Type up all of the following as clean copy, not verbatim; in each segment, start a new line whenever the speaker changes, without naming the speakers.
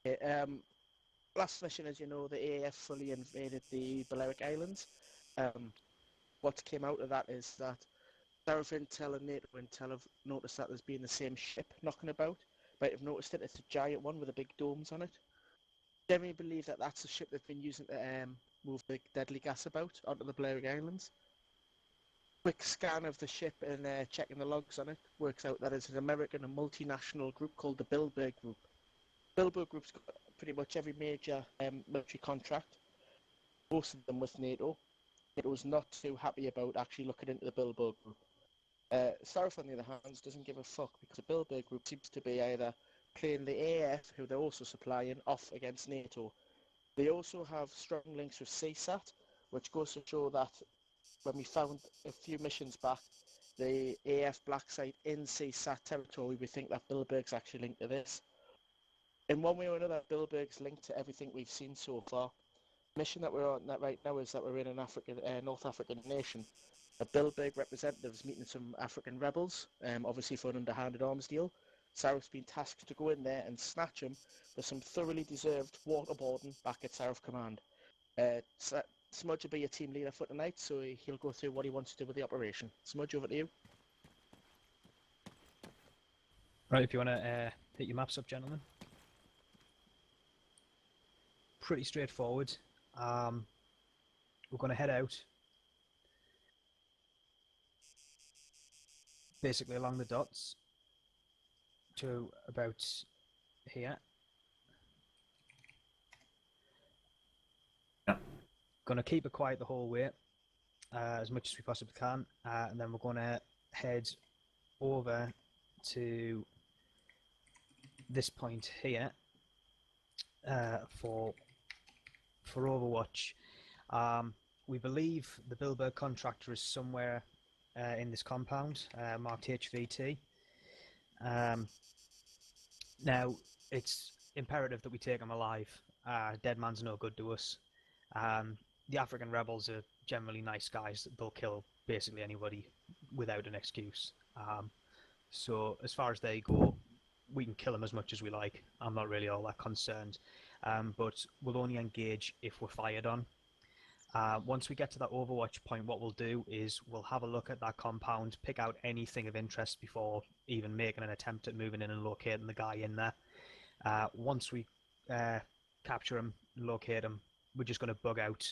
Okay, last mission, as you know, the AAF fully invaded the Balearic Islands. What came out of that is that SARIF Intel and NATO Intel have noticed that there's been the same ship knocking about. Might have noticed it, it's a giant one with the big domes on it. Generally believe that that's the ship they've been using to move the deadly gas about onto the Balearic Islands. Quick scan of the ship and checking the logs on it works out that it's an American and multinational group called the Billburg Group. Billburg Group's got pretty much every major military contract, most of them with NATO. NATO's not too happy about actually looking into the Billburg Group. SARIF, on the other hand, doesn't give a fuck because the Billburg Group seems to be either playing the AF, who they're also supplying, off against NATO. They also have strong links with CSAT, which goes to show that when we found a few missions back the AF black site in CSAT territory, we think that Billburg's actually linked to this. In one way or another, Billburg's linked to everything we've seen so far. The mission that we're on right now is that we're in an North African nation. A Billburg representative's meeting some African rebels, obviously for an underhanded arms deal. SARIF's been tasked to go in there and snatch him for some thoroughly deserved waterboarding back at SARIF command. Smudge will be your team leader for tonight, so he'll go through what he wants to do with the operation. Smudge, over to you.
Right, if you want to hit your maps up, gentlemen. Pretty straightforward. We're going to head out basically along the dots to about here.
Yeah.
Going to keep it quiet the whole way, as much as we possibly can, and then we're going to head over to this point here for Overwatch. We believe the Billburg contractor is somewhere in this compound, marked HVT. Now, it's imperative that we take him alive. Dead man's no good to us. The African rebels are generally nice guys. They'll kill basically anybody without an excuse. So as far as they go, we can kill them as much as we like. I'm not really all that concerned. But we'll only engage if we're fired on. Once we get to that Overwatch point, what we'll do is we'll have a look at that compound, pick out anything of interest before even making an attempt at moving in and locating the guy in there. Once we capture him, locate him, we're just going to bug out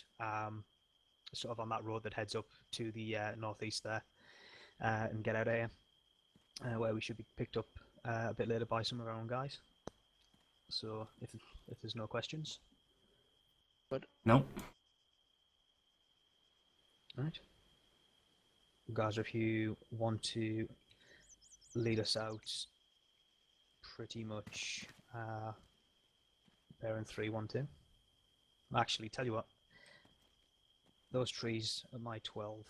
sort of on that road that heads up to the northeast there and get out of here, where we should be picked up a bit later by some of our own guys. So if there's no questions.
But
No.
Alright. Guys, if you want to lead us out, pretty much bearing 312. Actually, tell you what, those trees are my 12,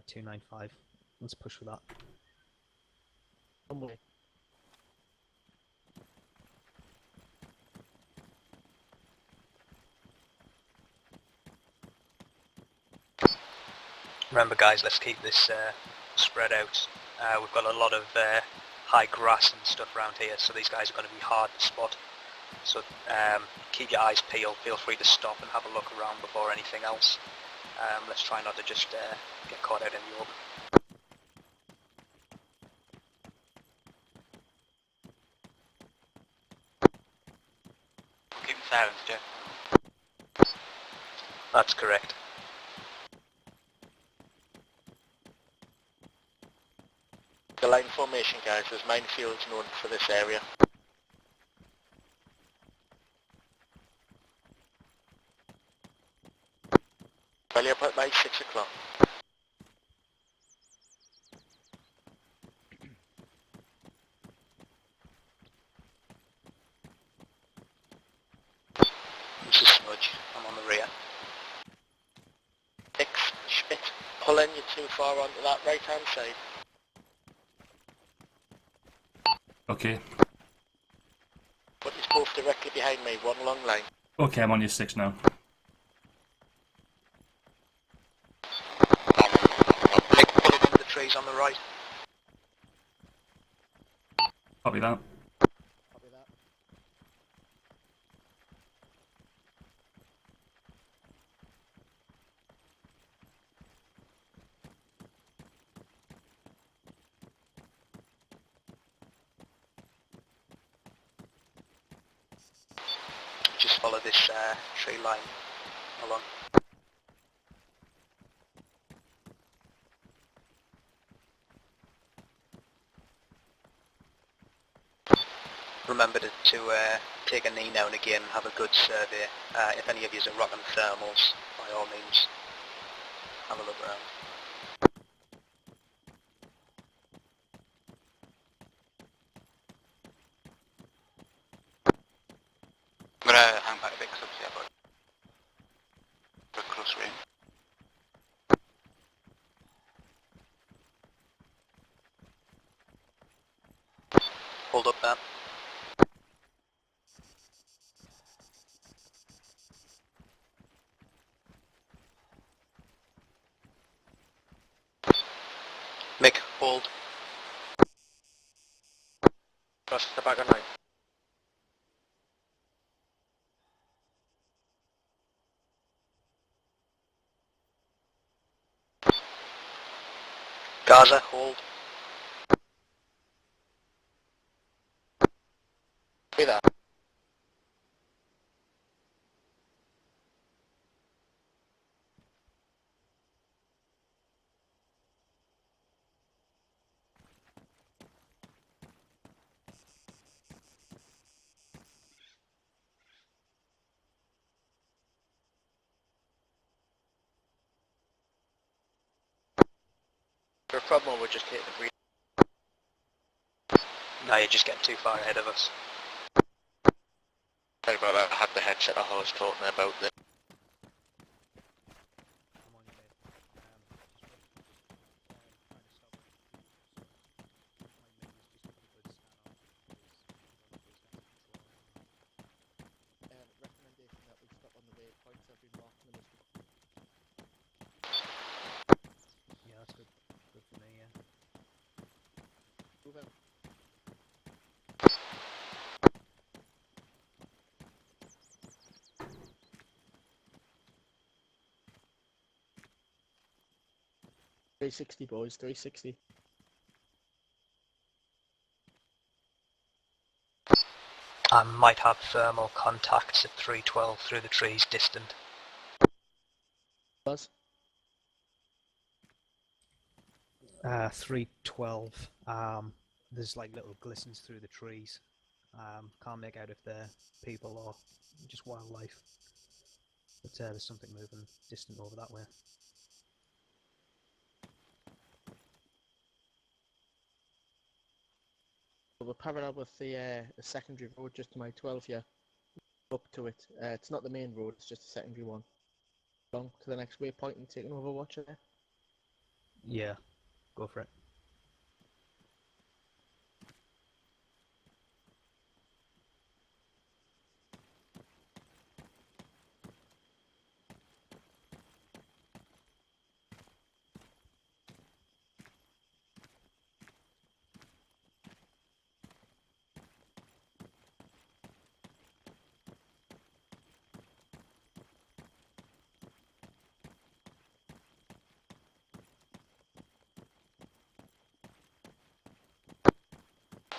295. Let's push for that. Remember guys, let's keep this spread out. We've got a lot of high grass and stuff around here, so these guys are going to be hard to spot. So keep your eyes peeled, feel free to stop and have a look around before anything else. Let's try not to just get caught out in the open.
Keep silence, Jeff.
That's correct.
The line formation, guys, there's minefields known for this area. Well, you're about by 6 o'clock.
This is Smudge. I'm on the rear.
Schmidt, pull in, you're too far onto that right hand side.
Okay.
Put us both directly behind me, one long line.
Okay, I'm on your 6 now.
Pull up under the trees on the right.
Copy that.
copy that.
just follow this tree line along. Remember to take a knee now and again, have a good survey. If any of you are rocking thermals, by all means, have a look around. I'm going to hang back a bit because obviously I've got a close range. Hold up there. Mick, hold. Cross the back of line. Gaza, hold. Be there. For a problem, we're just hitting the green. No, you're just getting too far ahead of us. Sorry about that, I had the headset I was talking about the...
I'm on your mate.
Recommendation that we stop on the waypoints. I've been marking them as
Yeah, that's good. Good for me, yeah.
move out. 360 boys, 360.
I might have thermal contacts at 312 through the trees distant.
Buzz.
312. There's like little glistens through the trees. Can't make out if they're people or just wildlife. But there's something moving distant over that way.
We're parallel with the secondary road just to my 12 here. Up to it. It's not the main road, it's just a secondary one. Along to the next waypoint and taking over watcher there.
Yeah, go for it.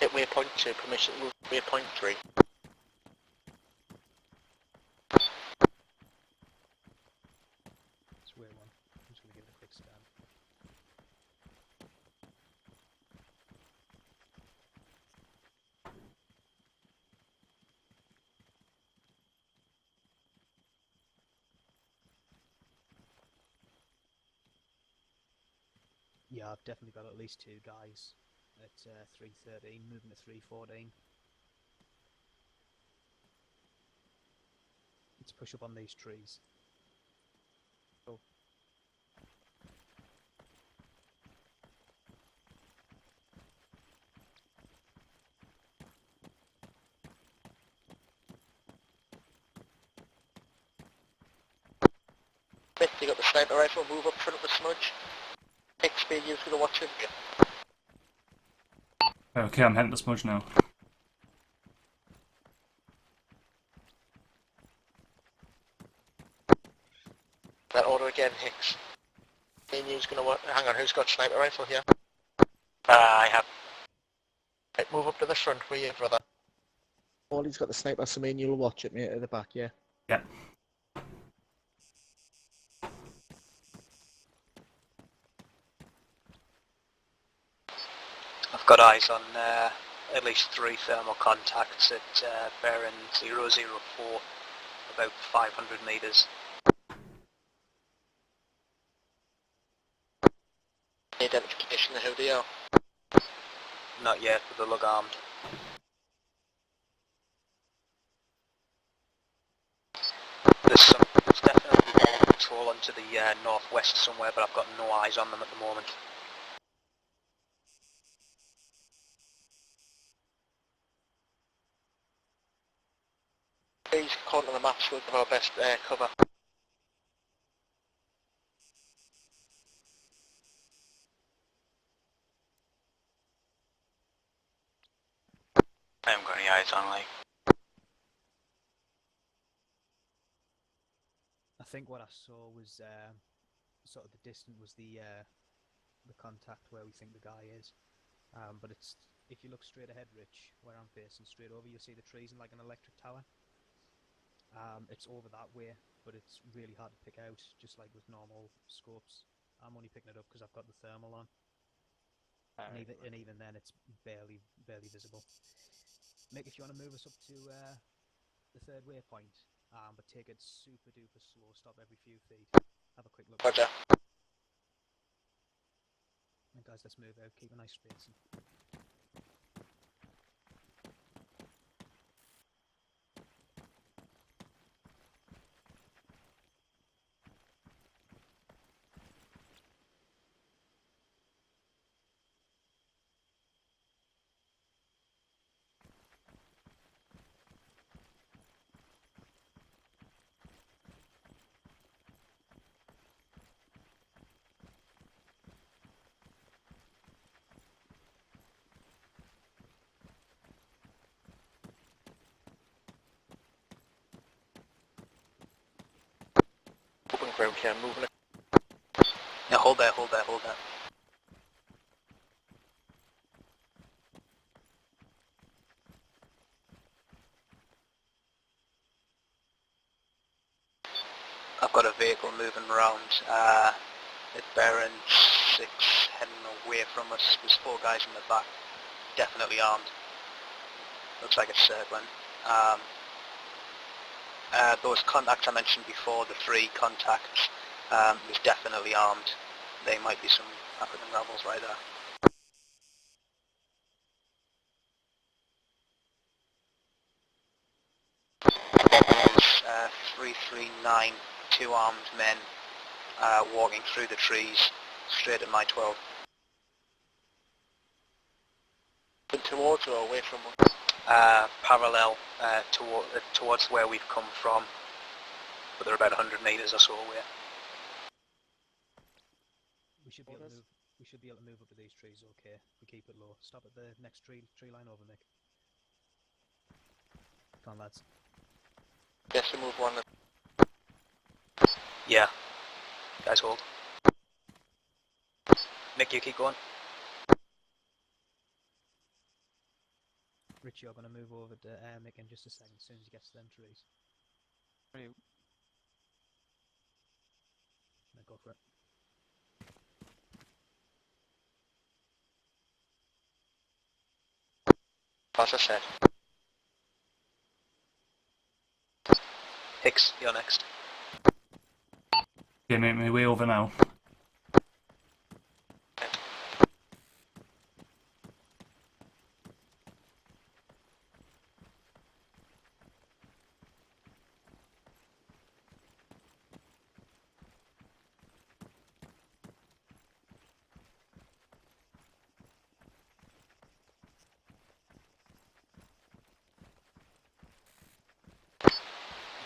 Hit waypoint 2, permission move waypoint 3.
It's a weird one. I'm just going to give it a quick scan. Yeah, I've definitely got at least 2 guys at 313, moving to 314. Let's push up on these trees.
Go.
Mick, you got the sniper rifle, move up front of the smudge. Pick speed, use for the watcher.
Okay, I'm heading to smudge now.
That order again, Hicks. Who's gonna hang on, who's got sniper rifle here? I have. Right, move up to the front, will you, brother?
All Ollie's got the sniper, so me and you'll watch it, mate, at the back, yeah?
Yeah.
I've got eyes on at least 3 thermal contacts at bearing 004, about 500 metres.
Identification of who they are?
Not yet, but they look armed. There's definitely border patrol onto the northwest somewhere, but I've got no eyes on them at the moment.
Please, according to the maps, we'll give our best cover.
I haven't got any eyes on, like.
I think what I saw was sort of the distance was the contact where we think the guy is. But it's, if you look straight ahead, Rich, where I'm facing straight over, you'll see the trees and like an electric tower. It's over that way, but it's really hard to pick out, just like with normal scopes. I'm only picking it up because I've got the thermal on. And even then, it's barely visible. Mick, if you want to move us up to the 3rd waypoint, but take it super duper slow, stop every few feet. Have a quick look.
Roger.
And guys, let's move out, keep a nice spacing.
Open ground here, moving.
Yeah, hold there, hold there, hold there. I've got a vehicle moving around at bearing 6, heading away from us. There's 4 guys in the back, definitely armed. Looks like it's circling. Those contacts I mentioned before, the 3 contacts, is definitely armed. They might be some African rebels right there. 339, 2 armed men walking through the trees straight at my 12.
Towards or away from us?
Parallel towards where we've come from, but they're about 100 metres or so away.
We should be able to move. We should be able to move up to these trees. Okay, if we keep it low. Stop at the next tree line over, Mick. Come on, lads.
Yes, we move one.
Yeah. Guys, hold. Mick, you keep going.
Rich, you're going to move over to Mick in just a second, as soon as he gets to them trees.
Right.
No, go for it.
As I said.
Hicks, you're next.
Okay, make my way over now.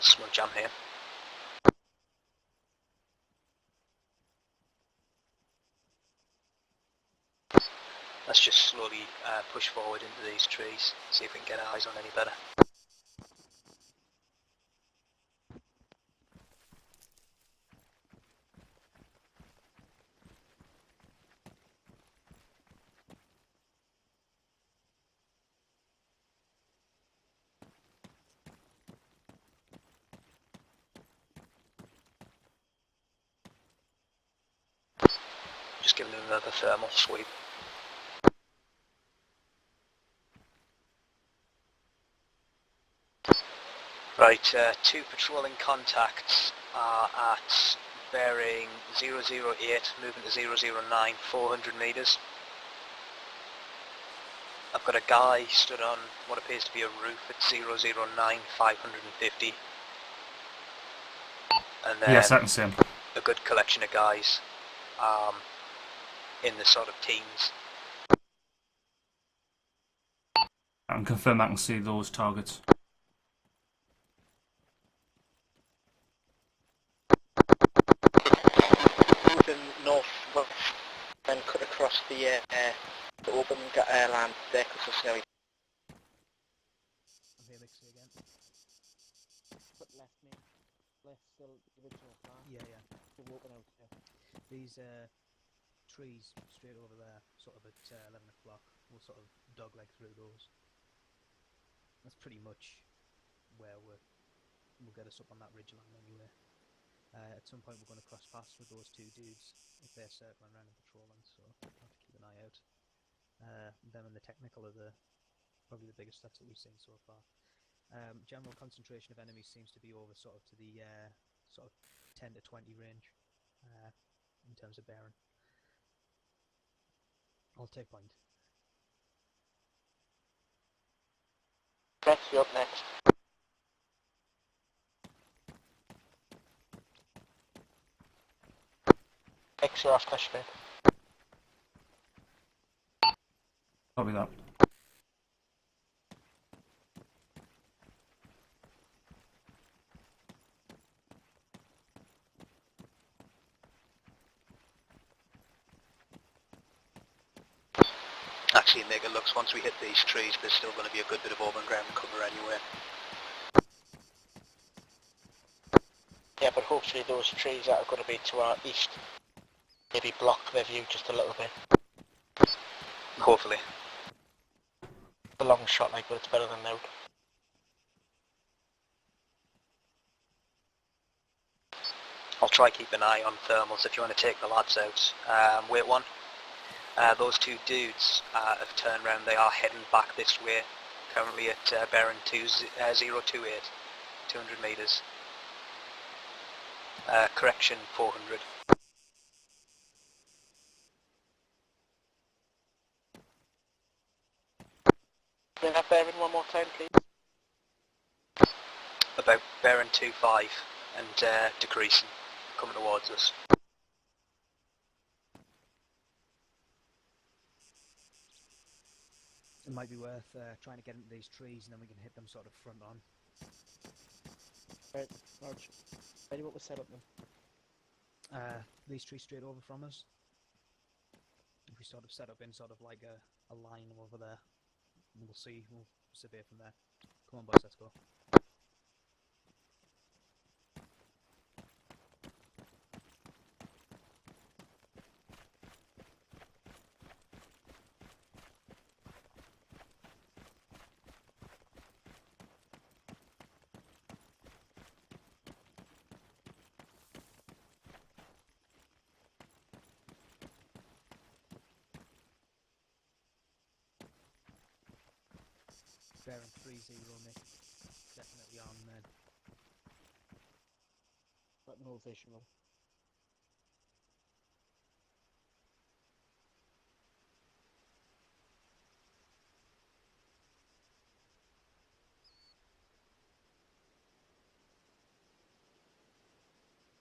Smoke jam here. Let's just slowly push forward into these trees, see if we can get our eyes on any better. just giving it another thermal sweep. Right, two patrolling contacts are at bearing 008, moving to 009, 400 metres. I've got a guy stood on what appears to be a roof at 009, 550. And then
Yes, I can see him.
a good collection of guys in the sort of teens.
I can confirm I can see those targets.
Moving northwest, then cut across the open land there because of SARIF.
I'm here, Mixie again.
But left me. Left still the original plan.
Yeah, yeah.
We're walking out here.
These trees straight over there, sort of at 11 o'clock, we'll sort of dogleg through those. That's pretty much where we'll get us up on that ridge line anyway. At some point we're going to cross paths with those two dudes if they're circling around and patrolling, so I'll have to keep an eye out. Them and the technical are probably the biggest threats that we've seen so far. General concentration of enemies seems to be over sort of to the sort of 10 to 20 range in terms of bearing. I'll take point.
Next, you're up next. Extra off flashback.
Copy that.
Actually, make it looks once we hit these trees, there's still going to be a good bit of open ground cover anyway.
Yeah, but hopefully those trees that are going to be to our east maybe block their view just a little bit.
Hopefully.
A long shot like, but it's better than no.
I'll try keep an eye on thermals if you want to take the lads out. Wait one. Those two dudes have turned round. They are heading back this way. Currently at bearing 028, 200 metres. Correction 400.
Bring that bearing one more time, please.
About bearing 25 and decreasing, coming towards us.
It might be worth trying to get into these trees and then we can hit them sort of front on.
Right, Rog. Ready what we set up then?
These trees straight over from us. If we sort of set up in sort of like a line over there, we'll see, we'll survey from there. Come on boys, let's go. Bearing 30, Nick. Definitely on then.
But no visual.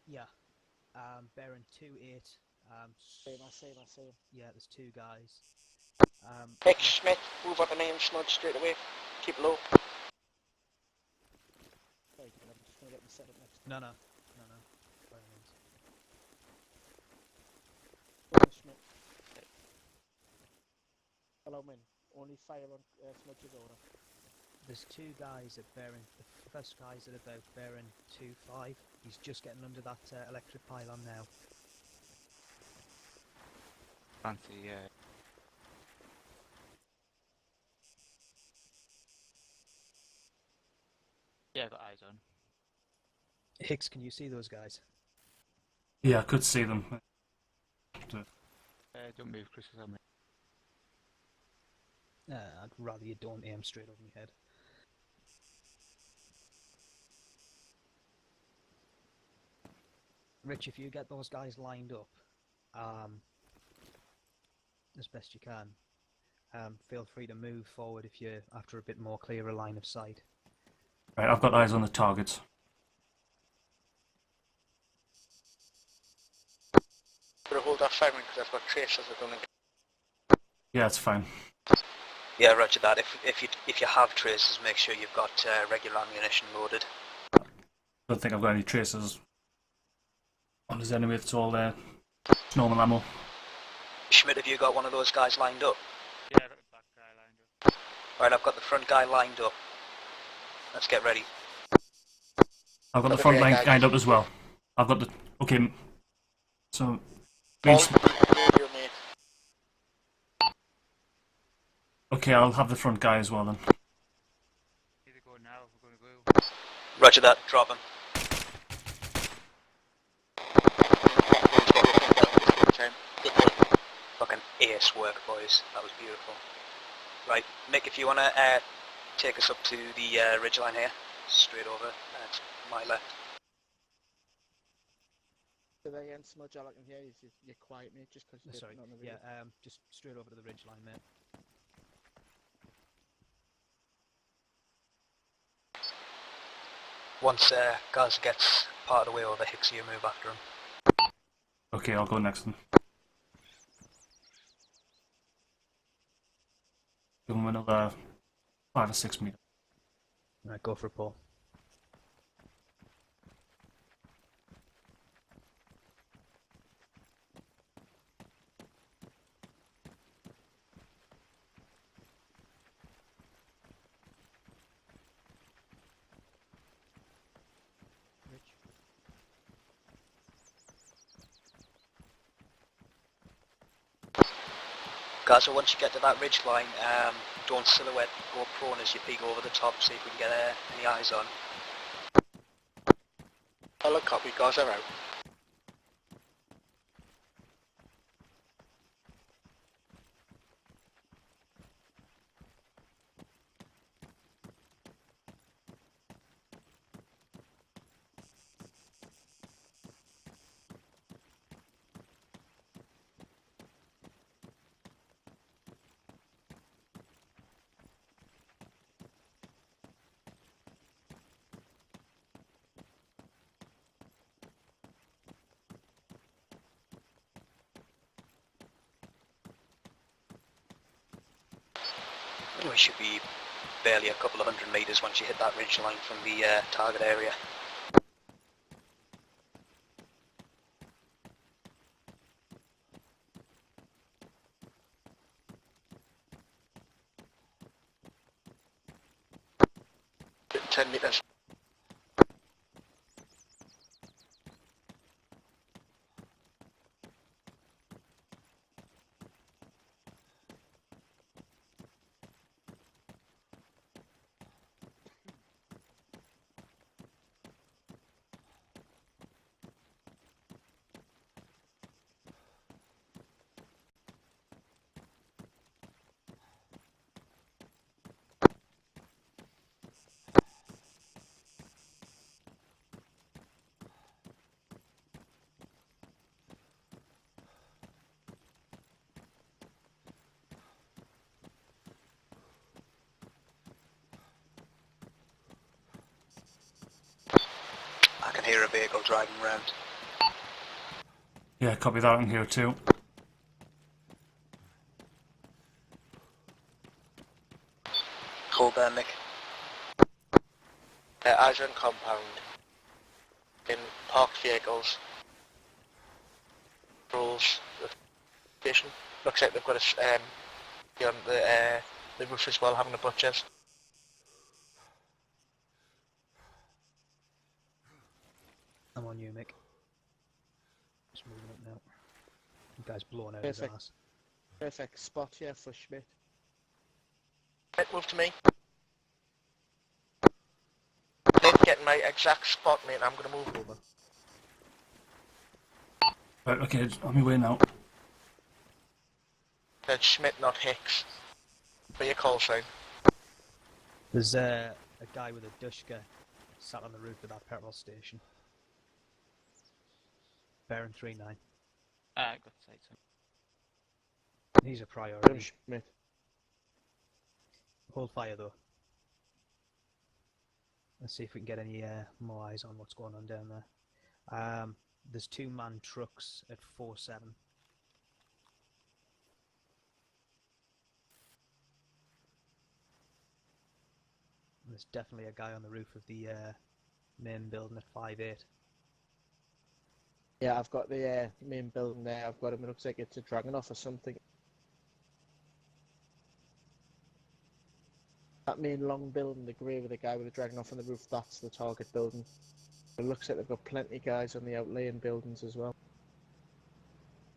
Yeah. Bearing 28.
I see him.
Yeah, there's two guys.
X Schmidt, move up the main smudge straight away. Keep low.
Sorry, I'm just going to get the setup next
No. By all means.
time. Schmidt. Hello, men. Only fire on smudges order.
There's two guys at bearing. The first guy's at about bearing 25. He's just getting under that electric pylon now.
Fancy, yeah. Yeah, I've got eyes on.
Hicks, can you see those guys?
Yeah, I could see them.
Don't move, Chris. Is on me.
I'd rather you don't aim straight over my head. Rich, if you get those guys lined up, as best you can, feel free to move forward if you're after a bit more clearer line of sight.
Right, I've got eyes on the targets.
Gonna hold off firing because I've got tracers I don't think.
Yeah, it's fine.
Yeah, roger that. If you have traces, make sure you've got regular ammunition loaded.
Don't think I've got any traces on his enemy. It's all normal ammo.
Schmidt, have you got one of those guys lined up?
Yeah, I've got the back guy lined up.
Right, I've got the front guy lined up. Let's get ready.
I've got the front line lined up as well. I've got the... Okay, so... Okay, I'll have the front guy as well then.
Need to go now if we're going to go.
Roger that, drop him. Fucking ace work, boys. That was beautiful. Right, Mick, if you want to take us up to the ridgeline here, straight over, to my left.
So there, Ian, Smudge, all I can hear is you're quiet, mate, just because you're
Sorry,
on the radio.
yeah, just straight over to the ridge line, mate.
Once Gaza gets part of the way over, Hicks, you move after him.
Okay, I'll go next then. Give him another 5 or 6 meters.
Right, go for a pull.
Gaza, once you get to that ridge line, don't silhouette, go prone as you peek over the top, see if we can get any eyes on.
Hello, copy, Gaza out.
We should be barely a couple of 100 metres once you hit that ridge line from the target area.
Ten meters.
I can hear a vehicle driving around.
Yeah, copy that in here too.
Hold there, Mick.
Eyes on compound. In parked vehicles. Rules. Station. Looks like they've got a on the roof as well, having a butcher's.
I'm on you, Mick. Just moving up now. You guys blowing out his
Perfect.
ass.
Perfect spot here for Schmidt.
Right, move to me. Nate, get in my exact spot, mate. I'm going to move over.
Right, okay, on my way now.
Said Schmidt, not Hicks. For your call sign.
There's a guy with a Dushka sat on the roof of that petrol station. Baron 39.
I got sights on.
He's a
Jim
priority.
Schmidt.
Hold fire though. Let's see if we can get any more eyes on what's going on down there. There's 2-man trucks at 4-7. There's definitely a guy on the roof of the main building at 5-8.
Yeah, I've got the main building there. I've got him. It looks like it's a Dragunov or something. That main long building, the grey with the guy with the Dragunov on the roof, that's the target building. It looks like they've got plenty of guys on the outlying buildings as well.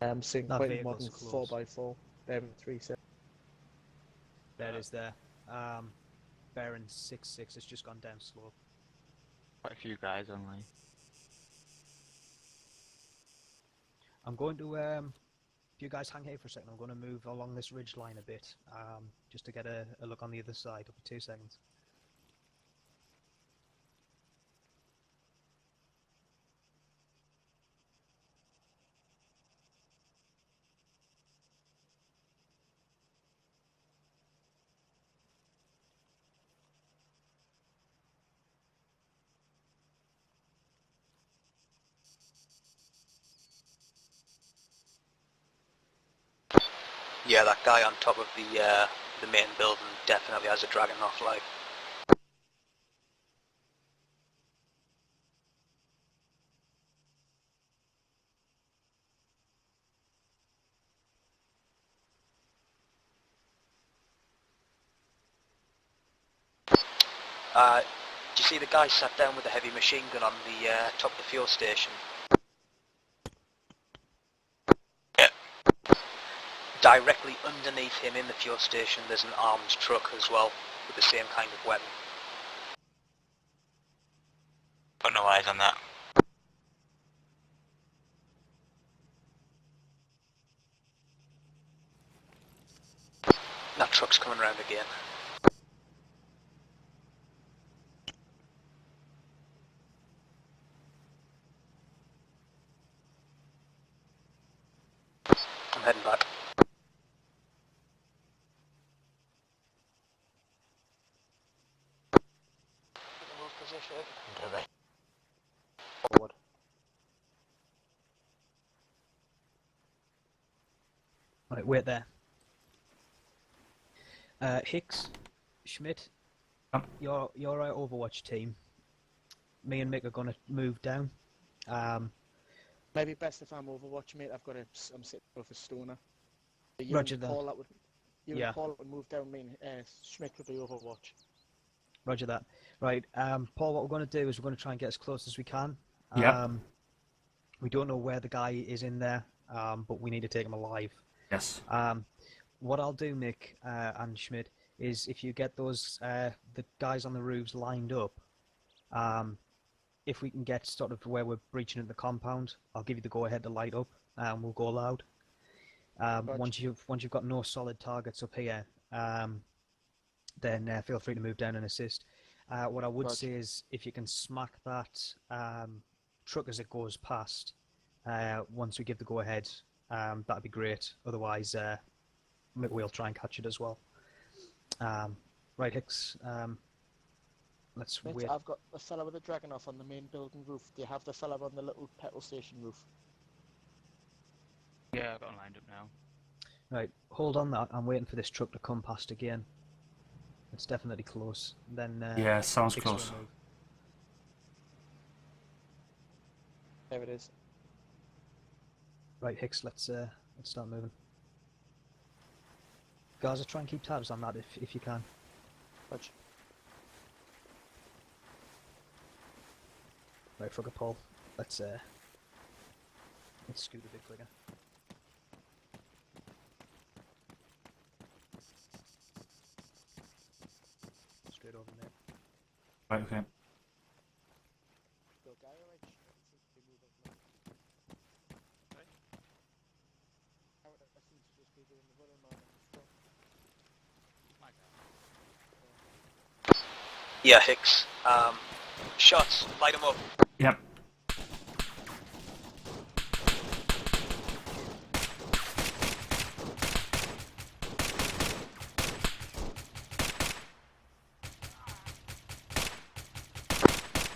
I'm seeing
That
quite a
vehicle's
modern
close.
4x4. 3-7.
There it is there. Baron 6-6 has just gone down slope.
Quite a few guys online.
I'm going to, if you guys hang here for a second, I'm going to move along this ridge line a bit, just to get a look on the other side. It'll be 2 seconds.
Yeah, that guy on top of the main building definitely has a Dragunov, like. Do you see the guy sat down with a heavy machine gun on the top of the fuel station? Yeah. Directly underneath him in the fuel station there's an armed truck as well, with the same kind of weapon. Got no eyes on that. That truck's coming around again. I'm heading back.
Position.
Forward.
Right, wait there. Hicks, Schmidt, your Overwatch team. Me and Mick are going to move down.
Maybe best if I'm Overwatch, mate. I'm sitting with a stoner. You
Roger
and
that.
Paul,
Yeah.
and Paul would move down. Me and Schmidt would be Overwatch.
Roger that. Right, Paul, what we're going to do is we're going to try and get as close as we can.
Yeah.
We don't know where the guy is in there, but we need to take him alive.
Yes.
What I'll do, Mick and Schmidt, is if you get those the guys on the roofs lined up, if we can get sort of where we're breaching into the compound, I'll give you the go-ahead to light up, and we'll go loud. Once you've got no solid targets up here, then feel free to move down and assist. What I would say is if you can smack that truck as it goes past, once we give the go-ahead, that'd be great. Otherwise, we'll try and catch it as well. Right, Hicks, let's
Mate,
wait.
I've got the fella with the Dragunov on the main building roof. Do you have the fella on the little petrol station roof?
Yeah, I've got them lined up now.
Right, hold on that. I'm waiting for this truck to come past again. It's definitely close. Then
Yeah, sounds
Hicks will
close.
move.
There it is.
Right, Hicks, let's start moving. Guys, try and keep tabs on that if you can.
Roger.
Right, fuck it, Paul. Let's scoot a bit quicker. Straight over there.
Right, okay.
Go, guy, alright? Seems to be moving now.
Right.
I seem to just be doing the running man.
Yeah, Hicks. Shots, light them up.
Yep.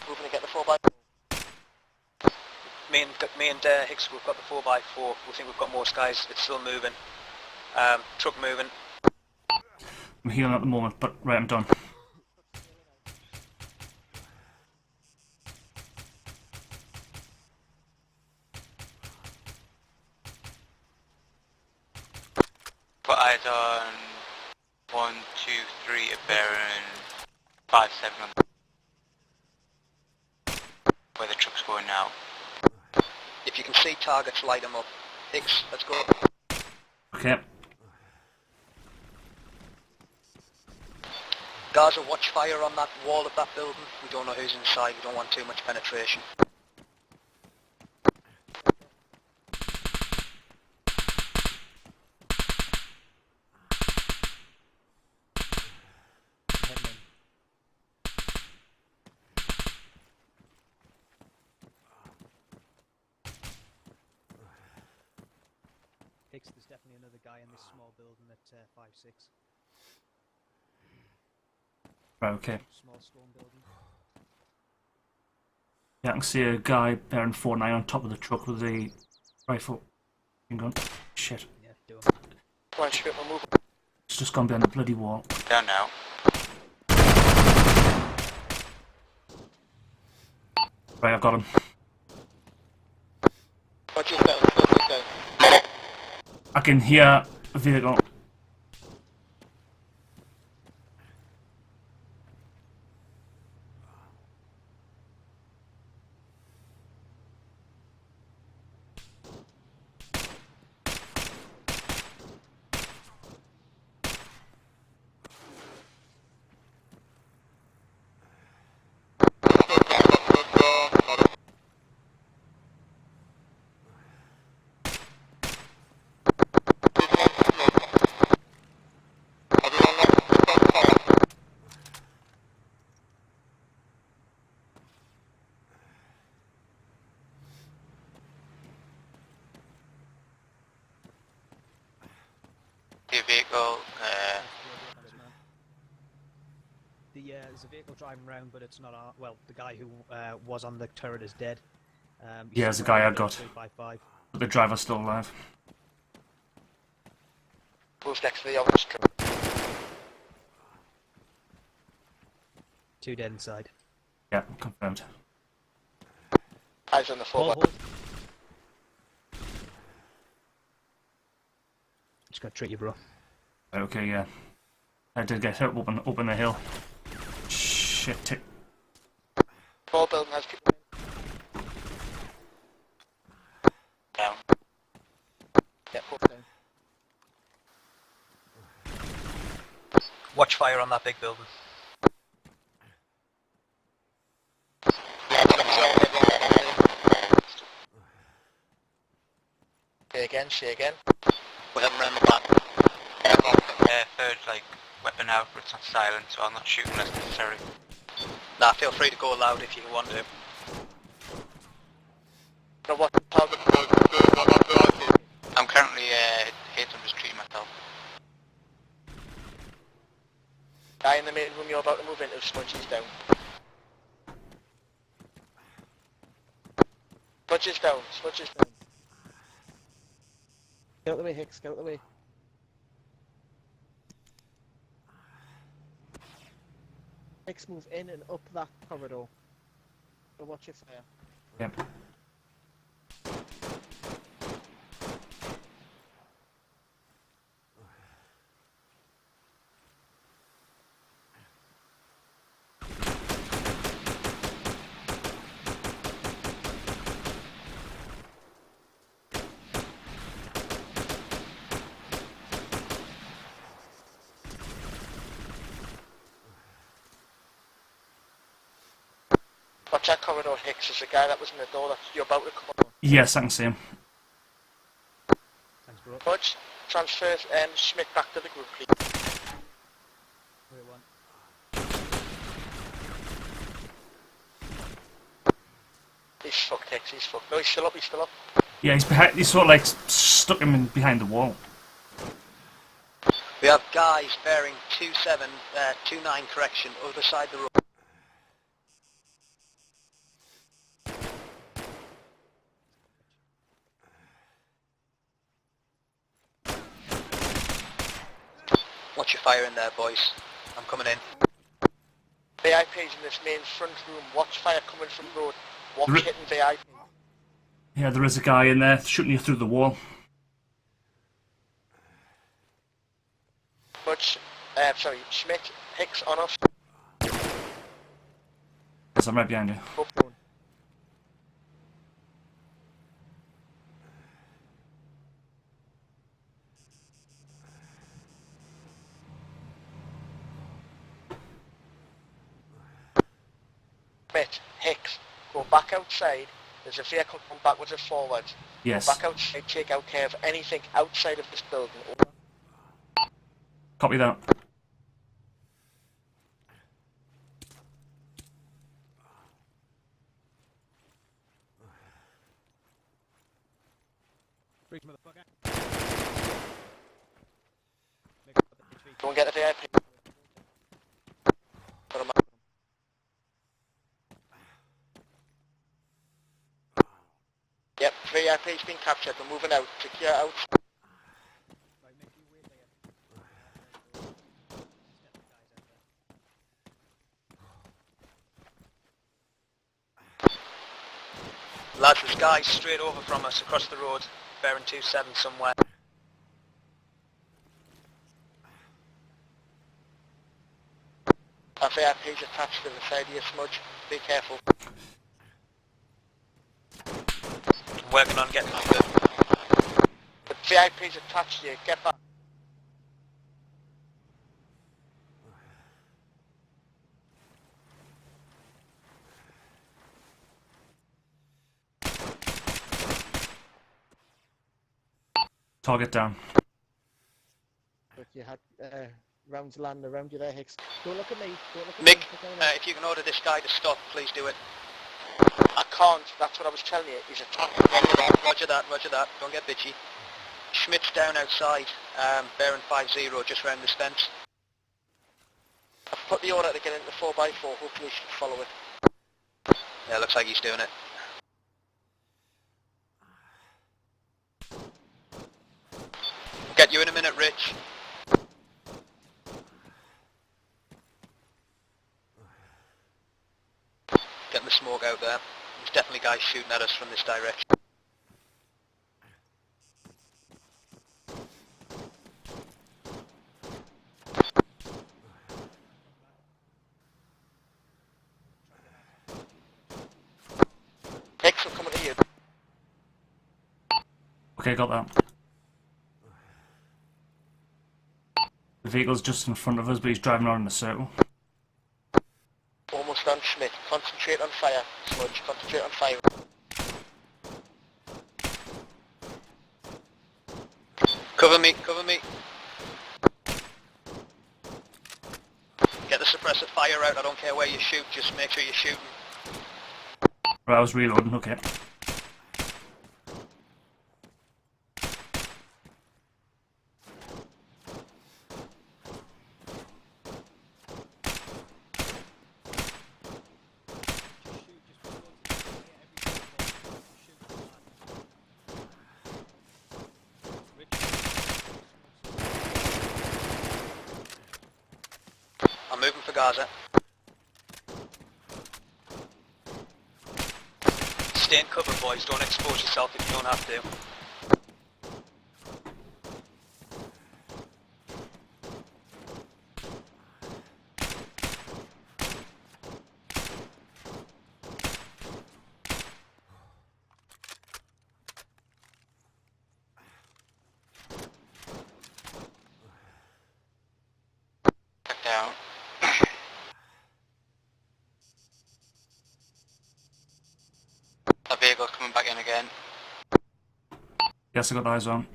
Moving to get the 4x4.
Me and Hicks, we've got the 4x4. We think we've got more guys. It's still moving. Truck moving.
I'm healing at the moment, but right, I'm done.
Got eyes on 1, 2, 3 at bearing 5, 7 on where the truck's going now.
If you can see targets, light them up. Hicks, let's go.
Okay.
Gaza, watch fire on that wall of that building. We don't know who's inside. We don't want too much penetration.
Heading in. Hicks, there's definitely another guy in this small building at 5-6.
Right, okay.
Small stone building.
Yeah, I can see a guy bearing 4-9 on top of the truck with a rifle. Gun. Shit.
Yeah, do him.
Come on, straight, we're moving.
It's just gone behind the bloody wall.
Down now.
Right, I've got him.
Roger's down, Roger's down.
I can hear a vehicle.
The vehicle,
There's a vehicle driving around, but it's not our... Well, the guy who was on the turret is dead.
Yeah, there's a guy I got.
355.
But the driver's still alive.
Who's next to the orange truck?
2 dead inside.
Yeah, confirmed.
Eyes on the 4x4.
Hold. Just gotta treat you, bro.
Right, okay, yeah. I did get hit up in the hill. Shit.
Small building has people in.
down.
Yeah, both down.
Watch fire on that big building.
Say again.
We haven't ran the back.
Third, like, weapon out, but it's not silent, so I'm not shooting unless necessary.
Nah, feel free to go loud if you want to.
Now what target?
I'm currently hit, I'm just treating myself.
Guy in the main room you're about to move into, Smudgy's down. Smudgy's down, Smudgy's down.
Get out the way, Hicks, get out the way. Hicks, move in and up that corridor. So watch your fire.
Yep.
Watch that corridor, Hicks. There's a guy that was in the door that you're about to come up on.
Yes, I can see him.
Thanks, bro.
Smudge, transfer Schmidt back to the group, please.
Wait, one.
He's fucked, Hicks, he's fucked. No, he's still up, he's still up.
Yeah, he's behind. He's sort of like stuck him in behind the wall.
We have guys bearing 29 correction, other side of the road. Watch your fire in there, boys. I'm coming in.
VIP's in this main front room. Watch fire coming from road. Watch hitting VIP.
Yeah, there is a guy in there shooting you through the wall.
Much, sorry, Schmidt, Hicks on us.
Yes, I'm right behind you.
Schmidt, Hicks, go back outside. There's a vehicle coming backwards and forwards.
Yes.
Go back outside, take out care of anything outside of this building.
Copy that.
Go and get the VIP. Put him out. Yep, VIP's been captured. We're moving out. Secure out.
Lads, there's guys straight over from us across the road, bearing 27 somewhere.
Our VIP's attached to the side of your smudge. Be careful.
I'm working on getting to them.
The VIP's attached to you. Get back.
Target down.
But you had rounds land around you there, Hicks. Don't look at me. Don't look at
Mick,
me.
if you can order this guy to stop, please do it.
I can't. That's what I was telling you. He's attacking.
Roger that, roger that. Don't get bitchy. Schmidt's down outside, bearing 5-0, just round this fence.
I've put the order to get into 4x4. Hopefully he should follow it.
Yeah, looks like he's doing it. We'll get you in a minute, Rich. Getting the smoke out there. There's definitely guys shooting at us from this direction.
Hicks will come to you.
Okay, got that. The vehicle's just in front of us, but he's driving around in a circle.
Almost done, Schmidt. Concentrate on fire. Smudge, concentrate on fire.
Cover me, cover me. Get the suppressor fire out, I don't care where you shoot, just make sure you're shooting.
Right, I was reloading, okay.
I'm moving for Gaza. Stay in cover, boys, don't expose yourself if you don't have to. Back down. A vehicle's coming back in again.
Yes, I got eyes on.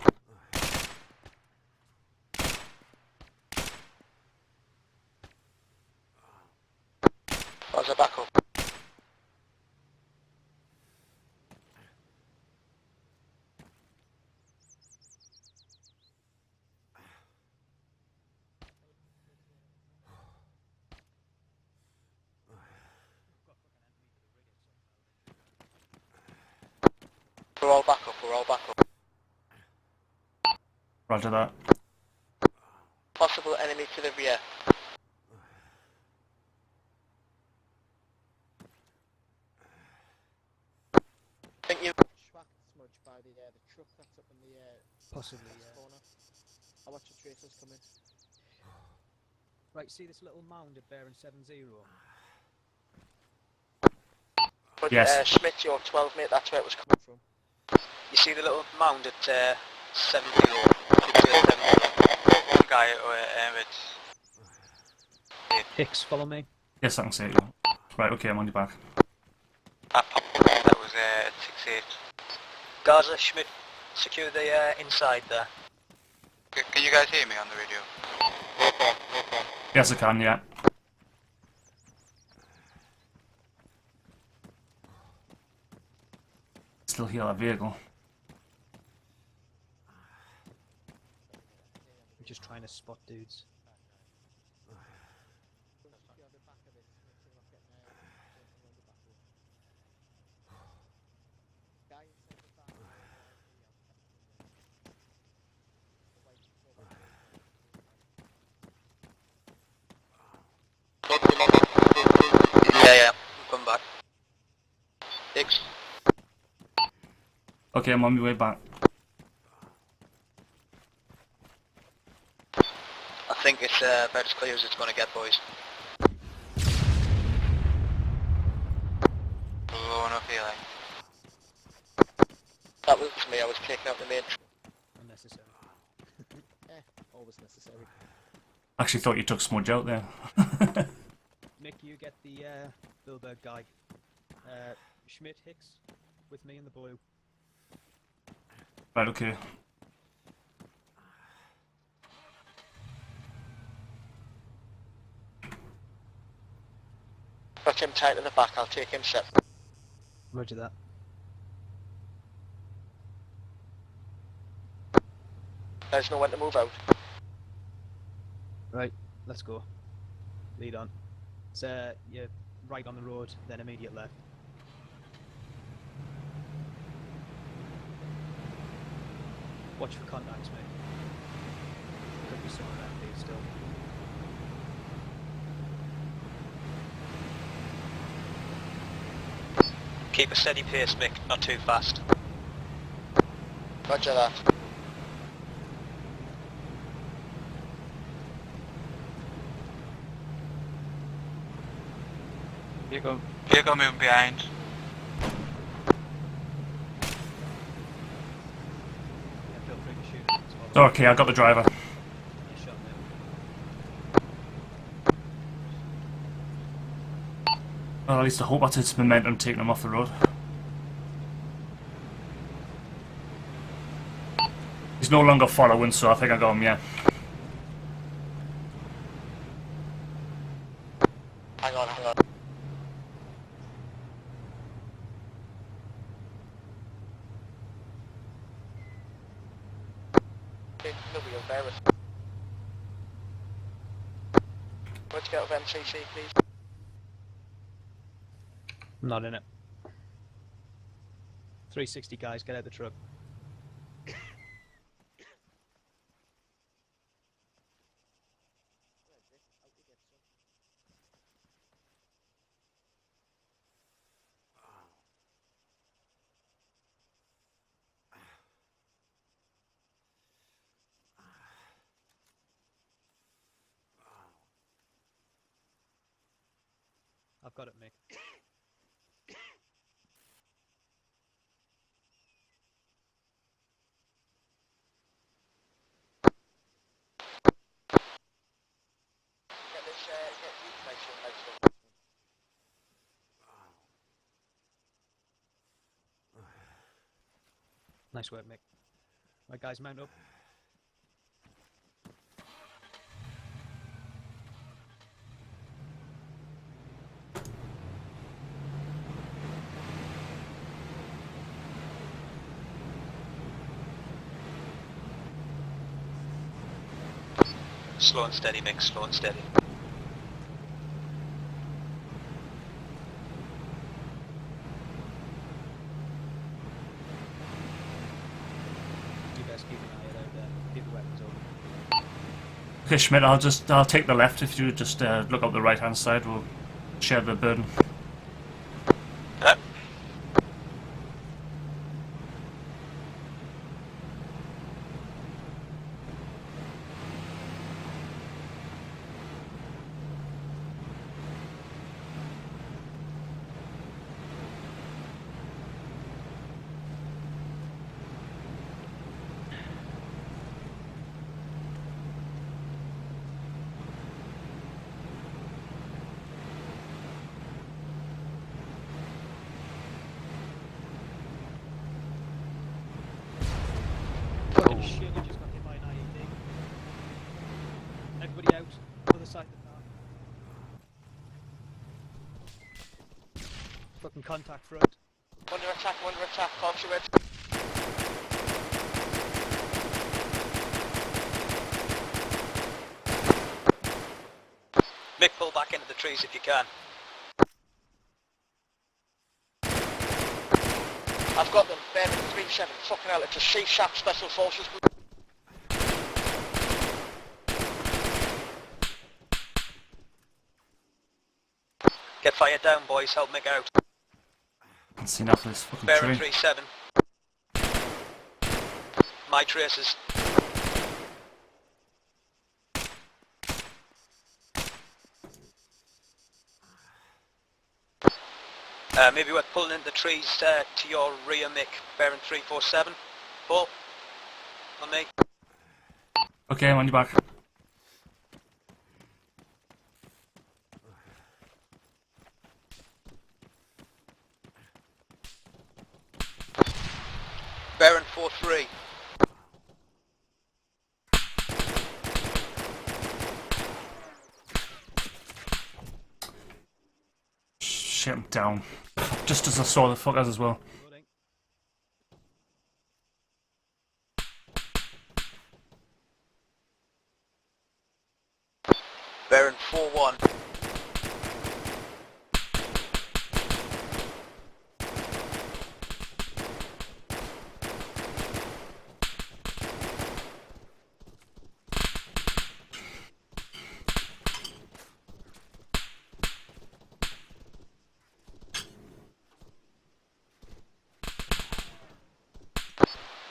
Gaza back up. We're all back up, we're all back up.
Roger that.
Possible enemy to the rear. Think you...
Schwack smudge by the truck that's up in the
Possibly,
west
yeah.
corner. I'll watch the tracers come in.
Right, see this little mound at bearing 70?
But,
Yes.
Schmidt, York 12, mate, that's where it was coming from.
You see the little mound at 70? One guy it's...
Hicks, follow me.
Yes, I can see it. Right, okay, I'm on your back.
That was at 68.
Gaza, Schmidt, secure the inside there.
Can you guys hear me on the radio?
Yes, I can, yeah. Still hear that vehicle.
I'm just trying to spot dudes.
Yeah, come back. Hicks.
Okay, I'm on my way back.
I think it's about as clear as it's going to get, boys.
Blowing up here, like.
That was me, I was taking out the main.
Unnecessary.
Always necessary.
Actually thought you took Smudge out there.
Nick, you get the Billburg guy. Schmidt, Hicks, with me in the blue.
Right, okay.
Got him tight in the back, I'll take him separate.
Roger that.
There's no one to move out.
Right, let's go. Lead on. It's you're right on the road, then immediate left. Watch for contacts, mate. Could be someone around here still.
Keep a steady pace, Mick, not too fast. Roger that.
Vehicle moving behind.
Yeah, feel free to shoot as well.
Okay, I got the driver.
Nice shot, mate.
Well, at least I hope that's its momentum taking him off the road. He's no longer following, so I think I got him, yeah.
Hang on, hang on. Nobody will bear with. Let's get out of MCC, please.
I'm not in it. 360 guys, get out the truck. I've got it, Mick.
Get this, get you information,
Nice work, Mick. Right, guys, mount up.
Slow and steady, Mick, slow and steady.
Okay, Schmidt, I'll take the left if you just look up the right hand side. We'll share the burden.
Fucking shit, we just got hit by an IED. Everybody out, other side of the car. Fucking contact front.
Under attack, Foxy Red.
Mick, pull back into the trees if you can.
I've got them, bearing 3-7, fucking hell, it's a CSAT Special Forces group.
Get fired down, boys, help Mick out.
I've seen enough of this fucking
Bearing
tree.
3-7. My traces. Maybe we're pulling into the trees to your rear, Mick. Bearing 347. Pull. On me.
Okay, I'm on your back.
Bearing 4-3.
Shit, I'm down. Just as I saw the fuckers as well.
Loading.
Bearing 4-1.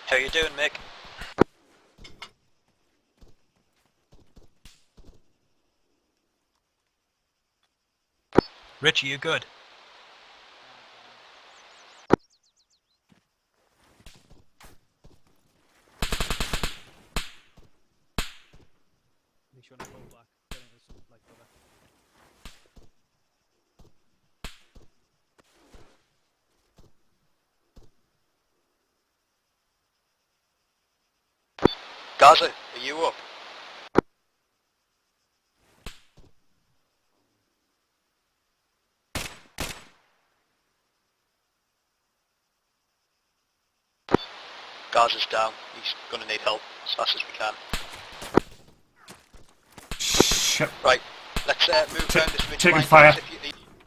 How you doing, Mick? Rich, are you good?
Make sure to pull back. Get into some light cover.
Gaza, are you up? Gaza's down. He's going to need help as fast as we can.
Shit.
Right, let's move down this ridge.
Taking fire.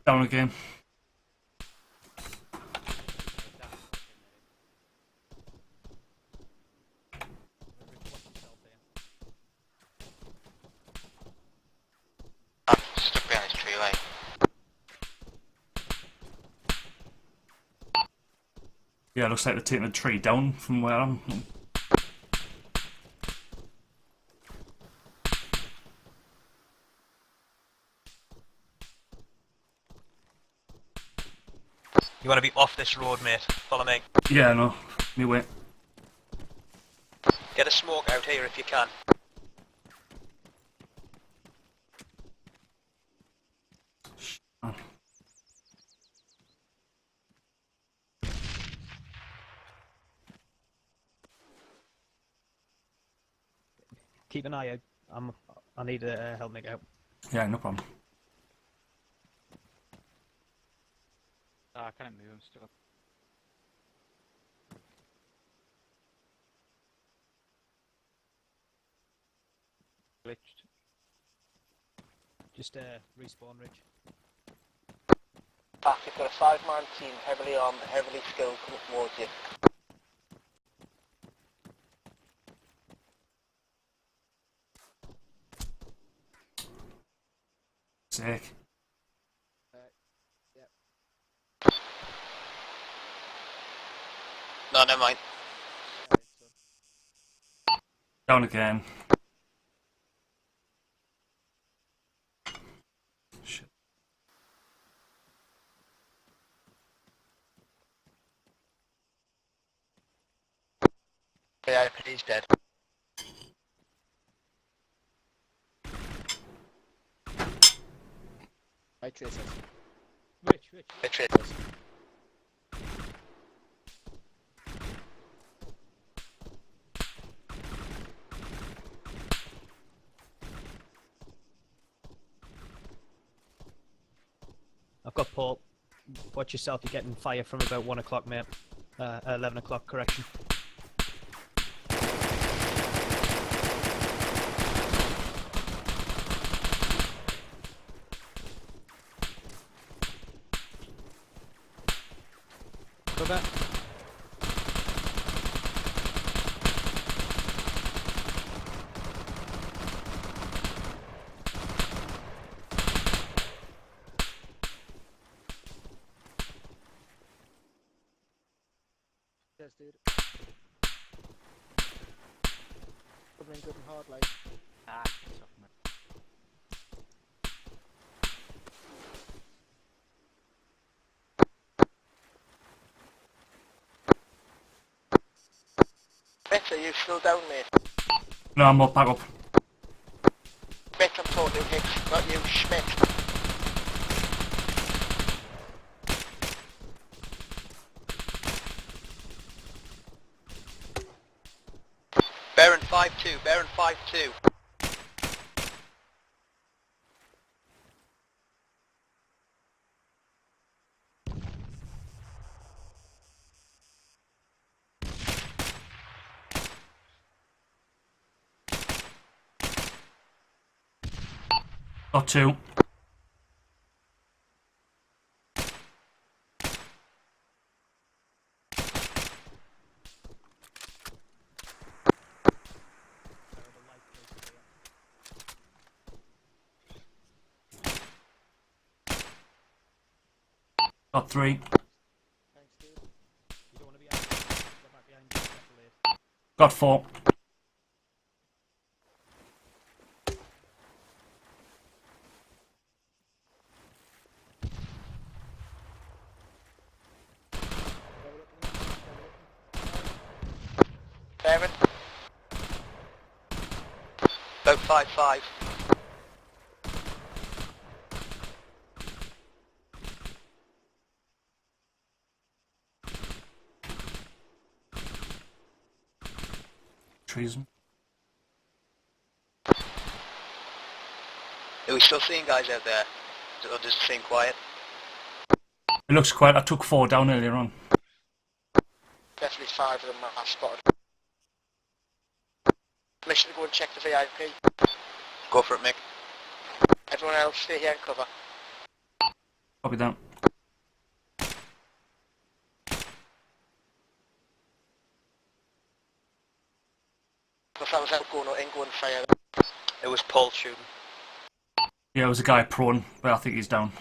Down again.
I'm stuck behind this tree line.
Yeah, looks like they're taking the tree down from where I'm.
You want to be off this road, mate. Follow me.
Yeah, no. Me wait.
Get a smoke out here if you can.
Keep an eye out. I need to help Mick out.
Yeah, no problem.
I can't move, I'm stuck. Glitched.
Just respawn, Rich.
Back, you've got a 5-man team, heavily armed, heavily skilled, coming towards you.
sake.
No, never mind.
Down again. Shit.
VIP's dead.
Right, tracers.
Which?
The traitors.
I've got Paul. Watch yourself, you're getting fire from about 1 o'clock, mate. 11 o'clock, correction. Go back.
Cheers, dude. Coming in good and hard, like.
Ah, tough, man.
Mitch, are you still down, mate?
No, I'm up, back up.
Mitch, I'm talking to Hicks, not you, Schmidt.
Baron 5-2, Baron 5-2.
Got 2. Got 3.
Thanks, dude.
You don't want to be out. Get back behind you. Definitely.
Got 4.
Baron,
About 5-5.
Treason.
Are we still seeing guys out there? Or does it seem quiet?
It looks quiet. I took 4 down earlier on.
definitely 5 of them I spotted. Permission to go and check the VIP.
Go for it, Mick.
Everyone else stay here and cover.
Copy that.
If that was outgoing or ingoing fire.
It was Paul shooting.
Yeah, it was a guy prone, but I think he's down.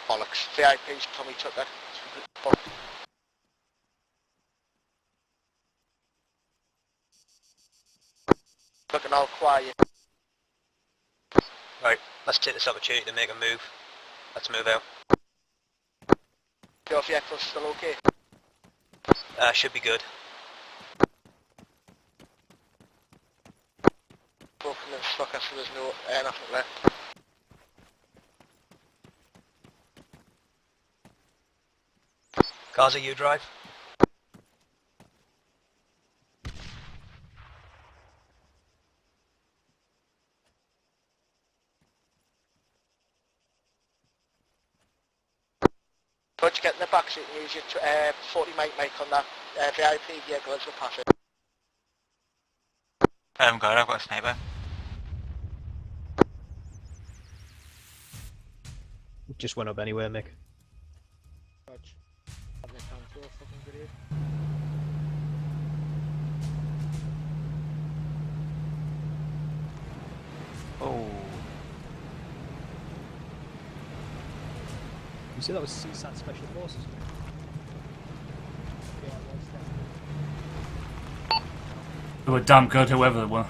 Bollocks. VIP's Tommy took that. Looking all quiet.
Right, let's take this opportunity to make a move. Let's move out.
Your vehicle's still okay?
Should be good.
Broken and stuck us, so there's no nothing left.
Gaza, you drive.
Don't you get in the back seat and use your 40 mic on that VIP vehicle as we pass it.
I haven't got it, I've got a sniper.
Just went up anyway, Mick.
it.
Oh.
You see that was CSAT Special Forces?
Yeah, it was definitely.
They were damn good, whoever they were.